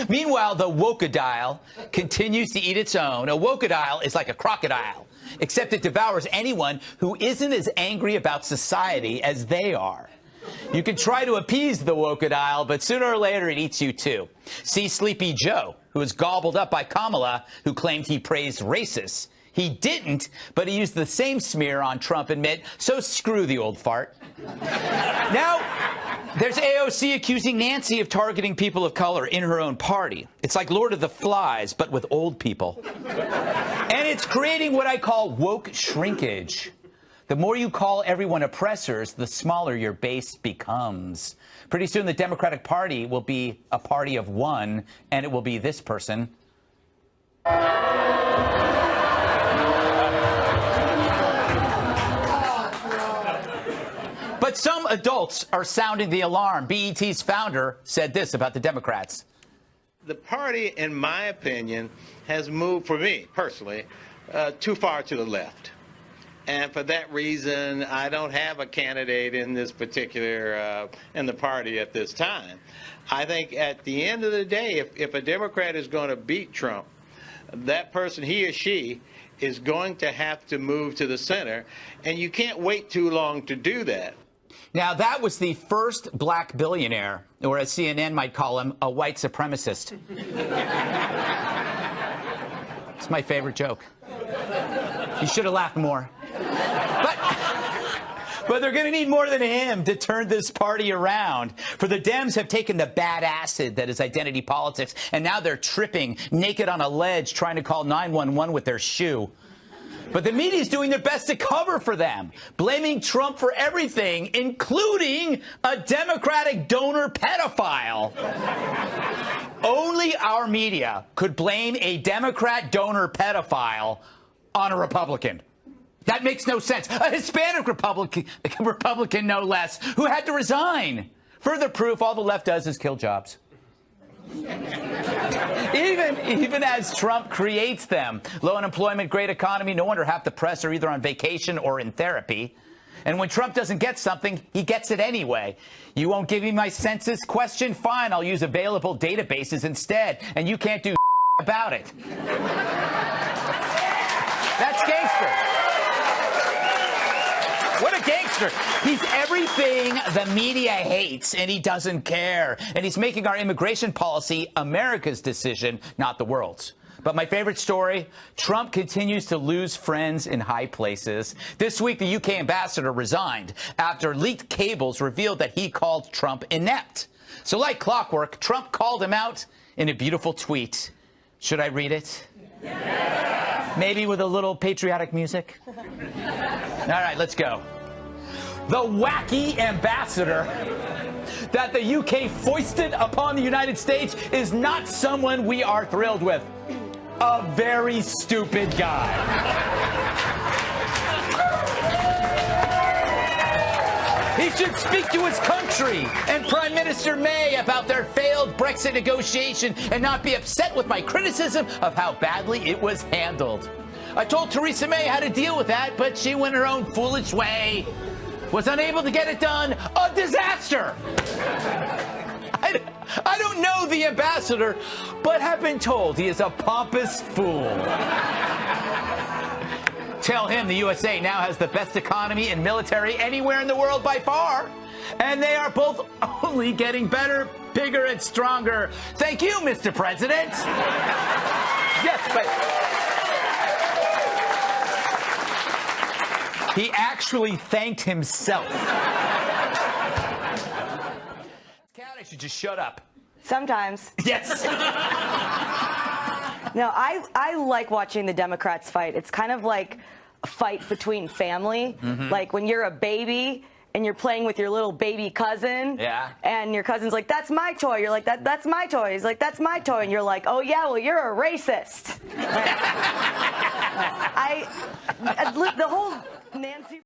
Meanwhile, the wokedile continues to eat its own. A wokedile is like a crocodile, except it devours anyone who isn't as angry about society as they are. You can try to appease the wokedile, but sooner or later it eats you too. See Sleepy Joe, who was gobbled up by Kamala, who claimed he praised racists. He didn't, but he used the same smear on Trump and Mitt, so screw the old fart. Now, there's AOC accusing Nancy of targeting people of color in her own party. It's like Lord of the Flies, but with old people. And it's creating what I call woke shrinkage. The more you call everyone oppressors, the smaller your base becomes. Pretty soon, the Democratic Party will be a party of one, and it will be this person. But some adults are sounding the alarm. BET's founder said this about the Democrats. The party, in my opinion, has moved, for me personally, too far to the left. And for that reason, I don't have a candidate in this particular, in the party at this time. I think at the end of the day, if a Democrat is going to beat Trump, that person, he or she, is going to have to move to the center. And you can't wait too long to do that. Now, that was the first black billionaire, or as CNN might call him, a white supremacist. It's my favorite joke. You should have laughed more. But they're going to need more than him to turn this party around. For the Dems have taken the bad acid that is identity politics, and now they're tripping naked on a ledge trying to call 911 with their shoe. But the media is doing their best to cover for them, blaming Trump for everything, including a Democratic donor pedophile. Only our media could blame a Democrat donor pedophile on a Republican. That makes no sense. A Hispanic Republican no less, who had to resign. Further proof, all the left does is kill jobs. Even as Trump creates them. Low unemployment, great economy. No wonder half the press are either on vacation or in therapy. And when Trump doesn't get something, he gets it anyway. You won't give me my census question? Fine, I'll use available databases instead. And you can't do about it. That's gangster. What a gangster. He's everything the media hates, and he doesn't care. And he's making our immigration policy America's decision, not the world's. But my favorite story, Trump continues to lose friends in high places. This week, the UK ambassador resigned after leaked cables revealed that he called Trump inept. So like clockwork, Trump called him out in a beautiful tweet. Should I read it? Yeah. Maybe with a little patriotic music? All right, let's go. The wacky ambassador that the UK foisted upon the United States is not someone we are thrilled with. A very stupid guy. He should speak to his country and Prime Minister May about their failed Brexit negotiation and not be upset with my criticism of how badly it was handled. I told Theresa May how to deal with that, but she went her own foolish way. Was unable to get it done. A disaster! I don't know the ambassador, but have been told he is a pompous fool. Tell him the USA now has the best economy and military anywhere in the world by far. And they are both only getting better, bigger, and stronger. Thank you, Mr. President. Yes, but he actually thanked himself. Cat, I should just shut up. Sometimes. Yes. No, I like watching the Democrats fight. It's kind of like a fight between family. Mm-hmm. Like when you're a baby and you're playing with your little baby cousin. Yeah. And your cousin's like, that's my toy. You're like, that's my toy. He's like, that's my toy. And you're like, oh, yeah, well, you're a racist. The whole Nancy...